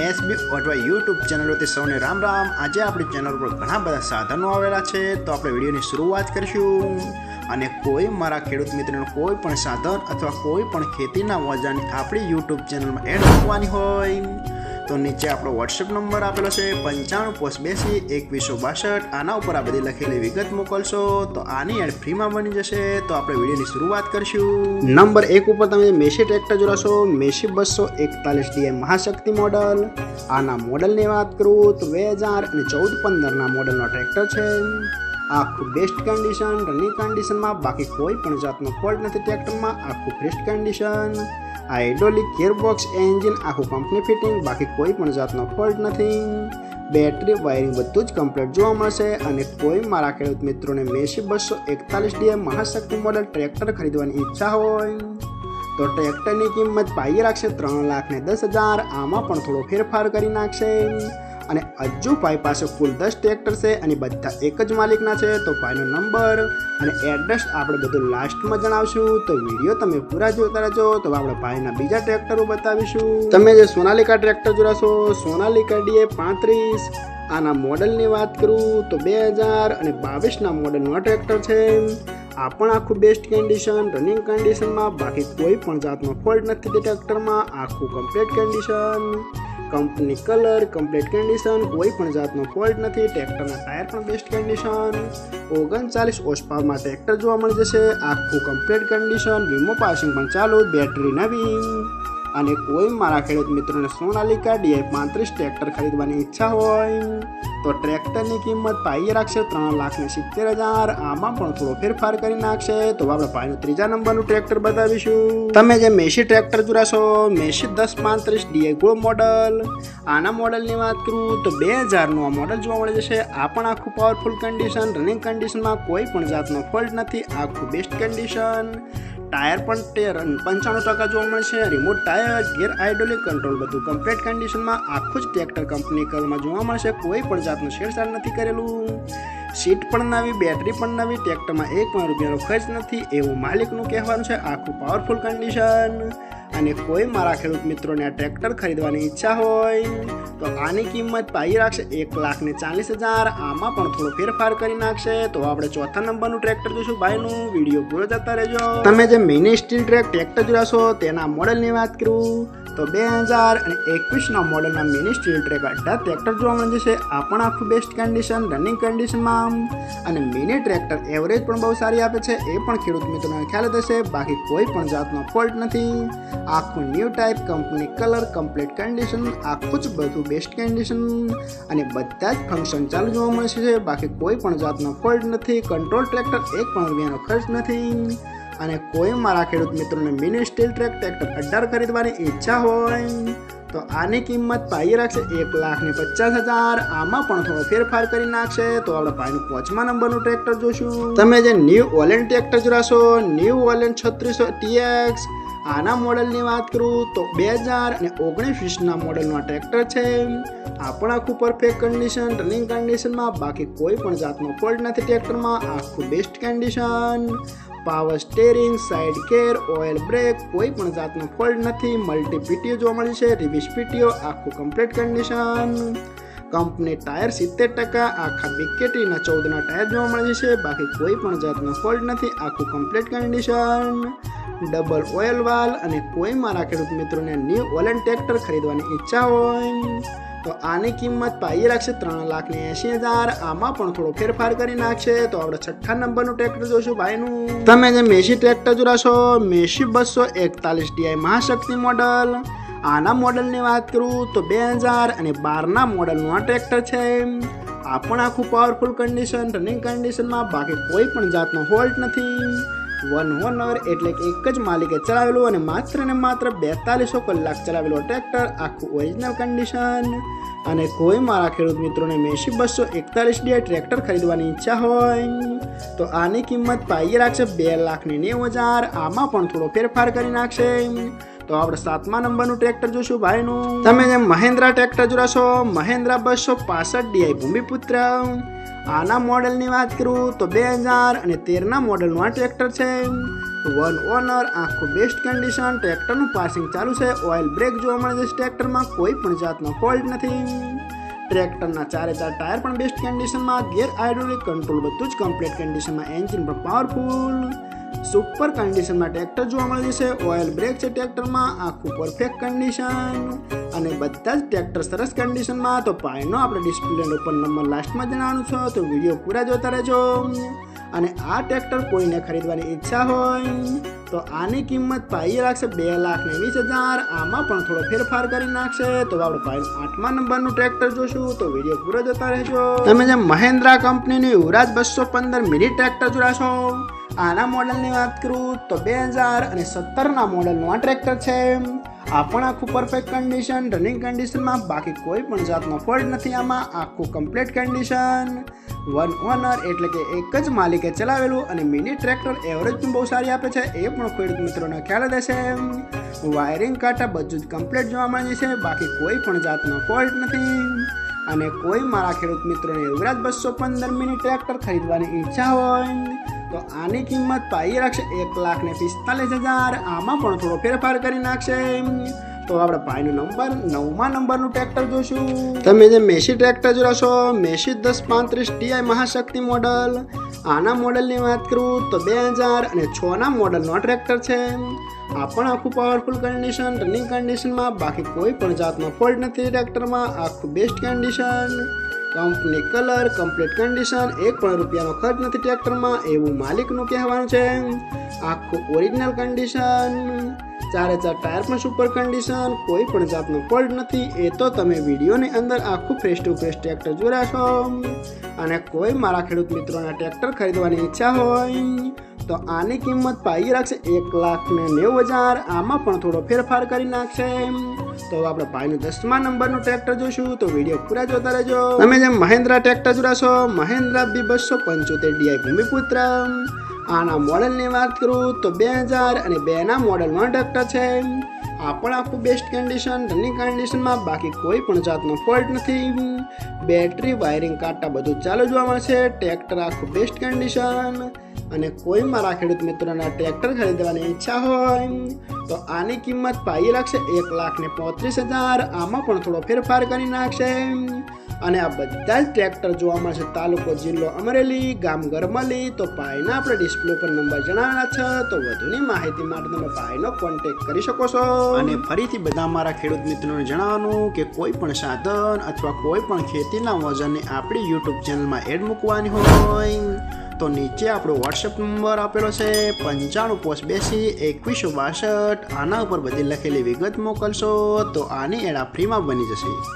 SB અથવા YouTube ચેનલોથી સૌને રામ રામ। આજે આપણી ચેનલ પર ઘણા બધા સાધનો આવેલા છે, તો આપણે વિડીયોની શરૂઆત કરીશું। અને કોઈ મારા ખેડૂત મિત્રોને કોઈ પણ સાધન અથવા કોઈ પણ ખેતીના ઓજારની આપણી યુટ્યુબ ચેનલમાં એડ કરવાની હોય તો નીચે આપણો વોટ્સએપ નંબર આપેલો છે 9582 આના ઉપર આ બધી લખેલી વિગત મોકલશો તો આની એડ ફ્રીમાં બની જશે। તો આપણે વિડીયોની શરૂઆત કરીશું। નંબર 1 ઉપર તમે મેસી ટ્રેક્ટર જોશો, મેસી 241 DI મહાશક્તિ મોડલ। આના મોડલની વાત કરું તો 2014-15ના મોડલનો ટ્રેક્ટર છે। આખું બેસ્ટ કન્ડિશન, રનિંગ કન્ડિશનમાં, બાકી કોઈ પણ જાતનો ફોલ્ટ નથી ટ્રેક્ટરમાં, આખું fresh condition. Hydraulic gearbox, engine આખું કંપની ફિટિંગ, બાકી કોઈ પણ જાતનો ફોલ્ટ નથી। બેટરી વાયરિંગ બધું જ કમ્પ્લીટ જોવા મળશે। અને કોઈ મારા ખેડૂત મિત્રોને Massey 241 DI Mahashakti model tractor ખરીદવાની ઈચ્છા હોય તો ટ્રેક્ટરની કિંમત પાઈ રાખશે 3,10,000। આમાં પણ થોડો ફેરફાર કરી નાખશે। અને હજુ ભાઈ પાસે કુલ 10 ટ્રેક્ટર છે અને બધા એક જ માલિકના છે। તો ભાઈનો નંબર અને એડ્રેસ આપણે બધું લાસ્ટમાં જણાવશું, તો વિડીયો તમે પૂરા જોતા રહેજો। તો આપણે ભાઈના બીજા ટ્રેક્ટરો બતાવીશું। તમે જે સોનાલિકા ટ્રેક્ટર જોશો, સોનાલિકા DI 35, આના મોડલની વાત કરું તો 2022ના મોડલનો ટ્રેક્ટર છે। આ પણ આખું બેસ્ટ કન્ડિશન, રનિંગ કન્ડિશનમાં, બાકી કોઈ પણ જાતનો ફોલ્ટ નથી ટ્રેક્ટરમાં, આખું complete condition, company colour, complete condition, કોઈ પણ જાતનો ફોલ્ટ નથી। ટ્રેક્ટરના ટાયર પણ બેસ્ટ કન્ડિશન, 39 હોર્સ પાવરમાં ટ્રેક્ટર જોવા મળી જશે, આખું કમ્પ્લીટ કન્ડિશન, વીમો પાસિંગ પણ ચાલુ, બેટરી નવી। અને કોઈ મારા ખેડૂત મિત્રોને સોનાલિકા DI 35 ટ્રેક્ટર ખરીદવાની ઈચ્છા હોય તો ટ્રેક્ટરની કિંમત પાઈ રાખશે 3,70,000। આમાં પણ થોડો ફેરફાર કરી નાખશે। તો આપણે ભાઈનું ત્રીજા નંબરનું ટ્રેક્ટર બતાવીશું। તમે જે મેસી ટ્રેક્ટર જોશો, મેસી 1035 DI ગોળ મોડલ। આના મોડલની વાત કરું તો 2000નું આ મોડલ જોવા મળી જશે। આ પણ આખું પાવરફુલ કન્ડિશન, રનિંગ કન્ડિશનમાં, કોઈ પણ જાતનો ફોલ્ટ નથી, આખું બેસ્ટ કન્ડિશન। ટાયર પણ 95% જોવા મળશે, remote tyre, gear, hydraulic control બધું કમ્પ્લીટ કન્ડિશનમાં, આખું જ ટ્રેક્ટર કંપની કલરમાં જોવા મળશે, કોઈ પણ જાતનું છેડછાડ નથી કરેલું। સીટ પણ નવી, બેટરી પણ નવી, ટ્રેક્ટરમાં એક પણ રૂપિયાનો ખર્ચ નથી એવું માલિકનું કહેવાનું છે, આખું પાવરફુલ કન્ડિશન। અને કોઈ મારા ખેડૂત મિત્રોને આ ટ્રેક્ટર ખરીદવાની ઈચ્છા હોય તો આની કિંમત પાઈ રાખશે 1,40,000। આમાં પણ થોડો ફેરફાર કરી નાખશે। તો આપણે ચોથા નંબરનું ટ્રેક્ટર જોશું ભાઈનું, વિડીયો પૂરો જતા રહેજો। તમે જે મિની સ્ટીલ ટ્રેક્ટર જોશો તેના મોડલની વાત કરું તો 2021ના મોડલના મિની સ્ટીલ ટ્રેક 18 ટ્રેક્ટર જોવા મળી જશે। આ પણ આખું બેસ્ટ કન્ડિશન, રનિંગ કન્ડિશનમાં, અને મિની ટ્રેક્ટર એવરેજ પણ બહુ સારી આપે છે, એ પણ ખેડૂત મિત્રોને ખ્યાલ જ હશે, બાકી કોઈ પણ જાતનો ફોલ્ટ નથી, આખું new type, company colour, complete condition, આખું જ બધું બેસ્ટ કન્ડિશન, અને બધા જ ફંક્શન ચાલુ જોવા મળશે છે, બાકી કોઈ પણ જાતનો ફોલ્ટ નથી, કંટ્રોલ ટ્રેક્ટર, એક પણ રૂપિયાનો ખર્ચ નથી। અને કોઈ મારા ખેડૂત મિત્રોને મિની સ્ટીલ ટ્રેક્ટર 18 ખરીદવાની ઈચ્છા હોય તો આની કિંમત પાઈ રાખશે 1,50,000। આમાં પણ થોડો ફેરફાર કરી નાખશે। તો આપણે ભાઈનું 5મા નંબરનું ટ્રેક્ટર જોશું। તમે જે ન્યૂ ઓલેન્ડ ટ્રેક્ટર જોશો, ન્યૂ ઓલેન્ડ 3600 TX, આના મોડલની વાત કરું તો 2019ના મોડલનું ટ્રેક્ટર છે। આ પણ આખું પરફેક્ટ કન્ડિશન, રનિંગ કન્ડિશનમાં, બાકી કોઈ પણ જાતનો ફોલ્ટ નથી ટ્રેક્ટરમાં, આખું best condition, power steering, side ગેર, ઓઇલ બ્રેક, કોઈ પણ જાતનો ફોલ્ટ નથી, મલ્ટી PTO જોવા મળી છે, રિવિસ PTO, આખું કમ્પ્લીટ કન્ડિશન, કંપની ટાયર 70%, આખા BKTના 14ના ટાયર જોવા મળે છે, બાકી કોઈ પણ જાતનો ફોલ્ટ નથી, આખું કમ્પ્લીટ કન્ડિશન, ડબલ ઓઇલ વાલ। અને કોઈ મારા ખેડૂત મિત્રોને ન્યૂ ઓલેન્ડ ટ્રેક્ટર ખરીદવાની ઈચ્છા હોય તો આની કિંમત પાઈ રાખશે 3,80,000। આમાં પણ થોડો ફેરફાર કરી નાખશે। તો આપણે છઠ્ઠા નંબરનું ટ્રેક્ટર જોશું ભાઈનું। તમે જે મેસી ટ્રેક્ટર જોશો, મેસી 241 DI મહાશક્તિ મોડલ। આના મોડલની વાત કરું તો 2012ના મોડલનું આ ટ્રેક્ટર છે। આ પણ આખું પાવરફુલ કન્ડિશન, રનિંગ કન્ડિશનમાં, બાકી કોઈ પણ જાતનો ફોલ્ટ નથી, વન ઓનર એટલે કે એક જ માલિકે ચલાવેલું અને માત્ર ને માત્ર 4200 કલાક ચલાવેલું ટ્રેક્ટર, આખું ઓરિજિનલ કન્ડિશન। અને કોઈ મારા ખેડૂત મિત્રોને મેસી 241 DI ટ્રેક્ટર ખરીદવાની ઈચ્છા હોય તો આની કિંમત પાઈ રાખશે 2,90,000। આમાં પણ થોડો ફેરફાર કરી નાખશે। તો આપણે 7મા નંબરનું ટ્રેક્ટર જોશું ભાઈનું। તમે જે મહિન્દ્રા ટ્રેક્ટર જોશો, મહિન્દ્રા 265 DI ભૂમિપુત્ર। આના મોડલની વાત કરું તો 2013ના મોડલનું આ ટ્રેક્ટર છે। વન ઓનર, આખું બેસ્ટ કન્ડિશન, ટ્રેક્ટરનું પાસિંગ ચાલુ છે, ઓઇલ બ્રેક જોવા મળે છે, ટ્રેક્ટરમાં કોઈ પણ જાતનો ફોલ્ટ નથી. ટ્રેક્ટરના 4 ટાયર પણ બેસ્ટ કન્ડિશનમાં, ગિયર હાઇડ્રોલિક કંટ્રોલ બધું જ કમ્પ્લીટ કન્ડિશનમાં, એન્જિન પણ પાવરફુલ, સુપર કન્ડિશનમાં ટ્રેક્ટર જોવા મળે છે, ઓઇલ બ્રેક છે ટ્રેક્ટરમાં, આખું પરફેક્ટ કન્ડિશન અને બધા જ ટ્રેક્ટર સરસ કન્ડિશનમાં. તો પાયનો આપણે ડિસ્પ્લે ઉપર નંબર લાસ્ટમાં જણાવવાનું છે, તો વિડીયો પૂરા જોતા રહેજો. અને આ ટ્રેક્ટર કોઈને ખરીદવાની ઈચ્છા હોય તો આની કિંમત પાઈએ રાખશે 2,20,000. આમાં પણ થોડો ફેરફાર કરી નાખશે. તો આપણે પાયનું 8મા નંબરનું ટ્રેક્ટર જોશું, તો વિડીયો પૂરો જોતા રહેજો. તમે જે મહિન્દ્રા કંપનીનું યુવરાજ 215 મિની ટ્રેક્ટર જોડાશો, આના મોડલની વાત કરું તો 2017ના મોડલનું આ ટ્રેક્ટર છે. આ પણ આખું પરફેક્ટ કન્ડિશન, રનિંગ કન્ડિશનમાં, બાકી કોઈ પણ જાતનો ફોલ્ટ નથી. આમાં આખું કમ્પ્લીટ કન્ડિશન, વન ઓનર એટલે કે એક જ માલિકે ચલાવેલું. અને મિની ટ્રેક્ટર એવરેજ પણ બહુ સારી આપે છે, એ પણ ખેડૂત મિત્રોને ખ્યાલ જ હશે. વાયરિંગ કાંટા બધું જ કમ્પ્લીટ જોવા મળે છે, બાકી કોઈ પણ જાતનો ફોલ્ટ નથી. અને કોઈ મારા ખેડૂત મિત્રોને યુવરાજ 215 મિની ટ્રેક્ટર ખરીદવાની ઈચ્છા હોય તો આની કિંમત પાઈએ રાખશે 1,45,000. આમાં પણ થોડો ફેરફાર કરી નાખશે. તો આપણે ભાઈનું નંબર 9મા નંબરનું ટ્રેક્ટર જોશું. તમે જે મેસી ટ્રેક્ટર જોશો, મેસી 1035 ટીઆઈ મહાશક્તિ મોડલ. આના મોડલની વાત કરું તો 2006ના મોડલનો ટ્રેક્ટર છે. આ પણ આખું પાવરફુલ કન્ડિશન, રનિંગ કન્ડિશનમાં, બાકી કોઈ પણ જાતનો ફોલ્ટ નથી ટ્રેક્ટરમાં. આખું best condition, company colour, complete condition, એક પણ રૂપિયાનો ખર્ચ નથી ટ્રેક્ટરમાં, એવું માલિકનું કહેવાનું છે. આખું ઓરિજિનલ કન્ડિશન, 4 ટાયર પણ સુપર કન્ડિશન, કોઈ પણ જાતનો ફોલ્ટ નથી. એ તો તમે વિડીયોની અંદર આખું ફેસ ટુ ફેસ ટ્રેક્ટર જોયા છો. અને કોઈ મારા ખેડૂત મિત્રોના ટ્રેક્ટર ખરીદવાની ઈચ્છા હોય તો આની કિંમત પાઈ રાખશે 1,90,000. આમાં પણ થોડો ફેરફાર કરી નાખશે. તો આપણે ભાઈનું 10મા નંબરનું ટ્રેક્ટર જોશું, તો વિડીયો પૂરા જોતા રહેજો. તમે જે મહિન્દ્રા ટ્રેક્ટર જોડાશો, મહિન્દ્રા B275 ડીઆઈ ભૂમિપુત્ર. આના મોડલની વાત કરું તો 2002ના મોડલનો ટ્રેક્ટર છે. આ પણ આખું બેસ્ટ કન્ડિશન, રનિંગ કન્ડિશનમાં, બાકી કોઈ પણ જાતનો ફોલ્ટ નથી. બેટરી, વાયરિંગ કાંટા બધું ચાલુ જોવા મળશે. ટ્રેક્ટર આખું બેસ્ટ કન્ડિશન. અને કોઈ મારા ખેડૂત મિત્રોના ટ્રેક્ટર ખરીદવાની ઈચ્છા હોય તો આની કિંમત પાઈ રાખશે 1,35,000. આમાં પણ થોડો ફેરફાર કરી નાખશે. અને આ બધા જ ટ્રેક્ટર જોવા મળશે તાલુકો જિલ્લો અમરેલી, ગામ ગરમલી. તો ભાઈના આપણે ડિસ્પ્લે પર નંબર જણાવેલા છે, તો વધુની માહિતી માટે તમે ભાઈનો કોન્ટેક્ટ કરી શકો છો. અને ફરીથી બધા મારા ખેડૂત મિત્રોને જણાવવાનું કે કોઈ પણ સાધન અથવા કોઈ પણ ખેતીના વજનની આપણી યુટ્યુબ ચેનલમાં એડ મૂકવાની હોય તો નીચે આપણો વોટ્સએપ નંબર આપેલો છે 95822162. આના ઉપર બધી લખેલી વિગત મોકલશો તો આની એડ ફ્રીમાં બની જશે.